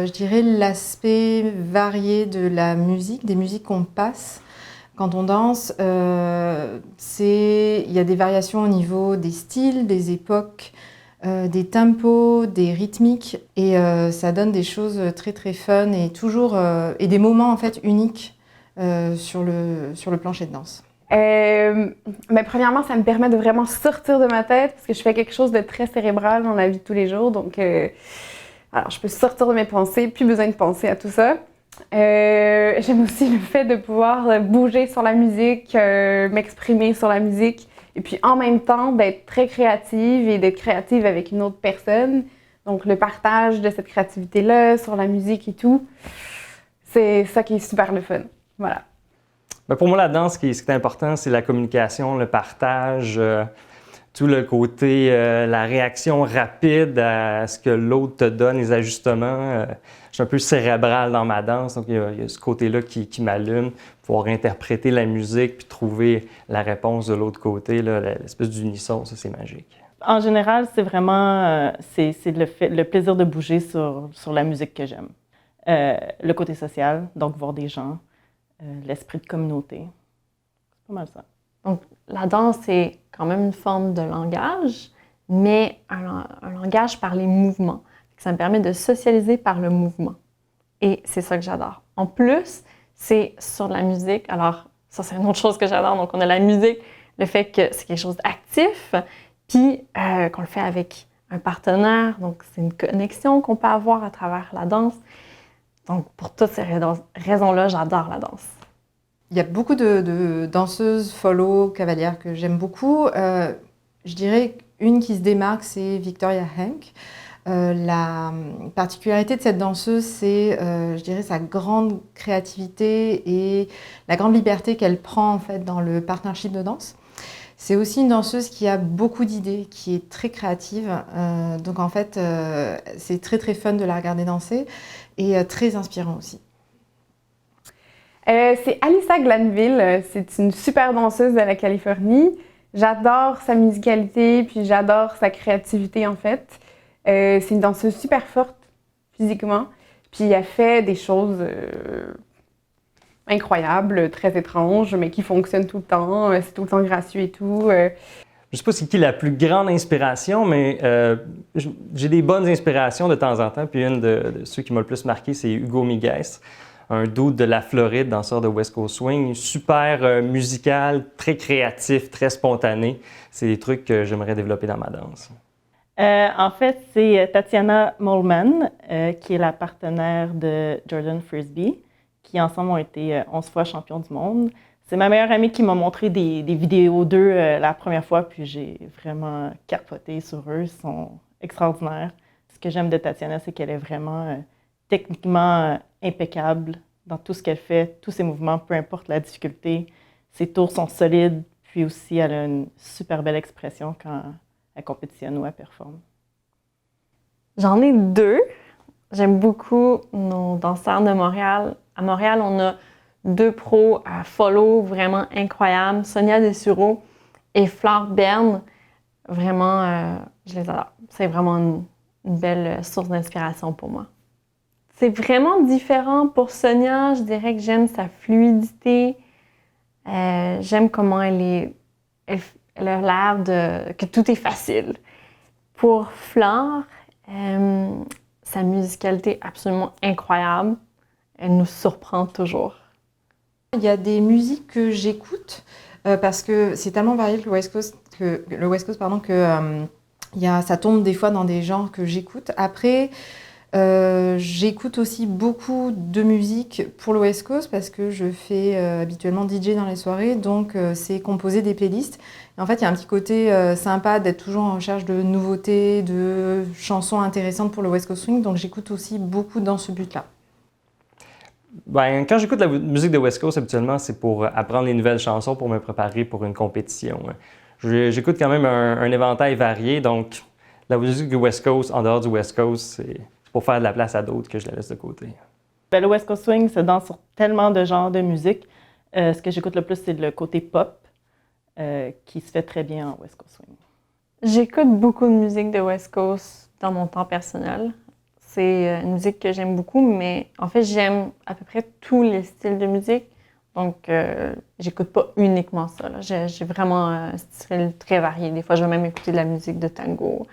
je dirais l'aspect varié de la musique, des musiques qu'on passe. Quand on danse, il y a des variations au niveau des styles, des époques, des tempos, des rythmiques, et ça donne des choses très très fun et toujours et des moments en fait uniques sur le plancher de danse. Mais premièrement, ça me permet de vraiment sortir de ma tête parce que je fais quelque chose de très cérébral dans la vie de tous les jours. Donc, alors, je peux sortir de mes pensées, plus besoin de penser à tout ça. J'aime aussi le fait de pouvoir bouger sur la musique, m'exprimer sur la musique, et puis en même temps d'être très créative et d'être créative avec une autre personne. Donc, le partage de cette créativité-là sur la musique et tout, c'est ça qui est super le fun. Voilà. Ben pour moi, la danse, ce qui est important, c'est la communication, le partage, tout le côté, la réaction rapide à ce que l'autre te donne, les ajustements. Je suis un peu cérébral dans ma danse, donc il y a ce côté-là qui m'allume, pouvoir interpréter la musique puis trouver la réponse de l'autre côté, là, l'espèce d'unisson, ça c'est magique. En général, c'est vraiment c'est le plaisir de bouger sur la musique que j'aime. Le côté social, donc voir des gens, l'esprit de communauté. C'est pas mal ça. Donc, la danse, c'est quand même une forme de langage, mais un langage par les mouvements. Ça me permet de socialiser par le mouvement. Et c'est ça que j'adore. En plus, c'est sur la musique. Alors, ça, c'est une autre chose que j'adore. Donc, on a la musique, le fait que c'est quelque chose d'actif, puis qu'on le fait avec un partenaire. Donc, c'est une connexion qu'on peut avoir à travers la danse. Donc, pour toutes ces raisons-là, j'adore la danse. Il y a beaucoup de danseuses follow cavalières que j'aime beaucoup. Je dirais une qui se démarque, c'est Victoria Henk. La particularité de cette danseuse, c'est, je dirais, sa grande créativité et la grande liberté qu'elle prend en fait dans le partnership de danse. C'est aussi une danseuse qui a beaucoup d'idées, qui est très créative. Donc en fait, c'est très très fun de la regarder danser et très inspirant aussi. C'est Alyssa Glanville, c'est une super danseuse de la Californie. J'adore sa musicalité, puis j'adore sa créativité en fait. C'est une danseuse super forte physiquement, puis elle fait des choses incroyables, très étranges, mais qui fonctionnent tout le temps. C'est tout le temps gracieux et tout. Je ne sais pas c'est qui la plus grande inspiration, mais j'ai des bonnes inspirations de temps en temps. Puis une de ceux qui m'a le plus marqué, c'est Hugo Miguez, un dude de la Floride, danseur de West Coast Swing, super musical, très créatif, très spontané. C'est des trucs que j'aimerais développer dans ma danse. En fait, c'est Tatiana Mollman, qui est la partenaire de Jordan Frisbee, qui ensemble ont été 11 fois champions du monde. C'est ma meilleure amie qui m'a montré des vidéos d'eux la première fois, puis j'ai vraiment capoté sur eux. Ils sont extraordinaires. Ce que j'aime de Tatiana, c'est qu'elle est vraiment techniquement impeccable dans tout ce qu'elle fait, tous ses mouvements, peu importe la difficulté. Ses tours sont solides, puis aussi elle a une super belle expression quand elle compétitionne ou elle performe. J'en ai deux. J'aime beaucoup nos danseurs de Montréal. À Montréal, on a deux pros à follow vraiment incroyables, Sonia Dessureau et Flore Berne. Vraiment, je les adore. C'est vraiment une belle source d'inspiration pour moi. C'est vraiment différent pour Sonia. Je dirais que j'aime sa fluidité. J'aime comment elle a l'air que tout est facile. Pour Flore, sa musicalité est absolument incroyable. Elle nous surprend toujours. Il y a des musiques que j'écoute parce que c'est tellement varié le West Coast que ça tombe des fois dans des genres que j'écoute. Après, j'écoute aussi beaucoup de musique pour le West Coast parce que je fais habituellement DJ dans les soirées, donc c'est composer des playlists. Et en fait, il y a un petit côté sympa d'être toujours en recherche de nouveautés, de chansons intéressantes pour le West Coast Swing, donc j'écoute aussi beaucoup dans ce but-là. Ben, quand j'écoute la musique de West Coast, habituellement, c'est pour apprendre les nouvelles chansons pour me préparer pour une compétition. J'écoute quand même un éventail varié, donc la musique du West Coast, en dehors du West Coast, c'est pour faire de la place à d'autres que je la laisse de côté. Ben, le West Coast Swing se danse sur tellement de genres de musique. Ce que j'écoute le plus, c'est le côté pop, qui se fait très bien en West Coast Swing. J'écoute beaucoup de musique de West Coast dans mon temps personnel. c'est une musique que j'aime beaucoup, mais en fait, j'aime à peu près tous les styles de musique. Donc, j'écoute pas uniquement ça, là. J'ai vraiment un style très varié. Des fois, je vais même écouter de la musique de tango.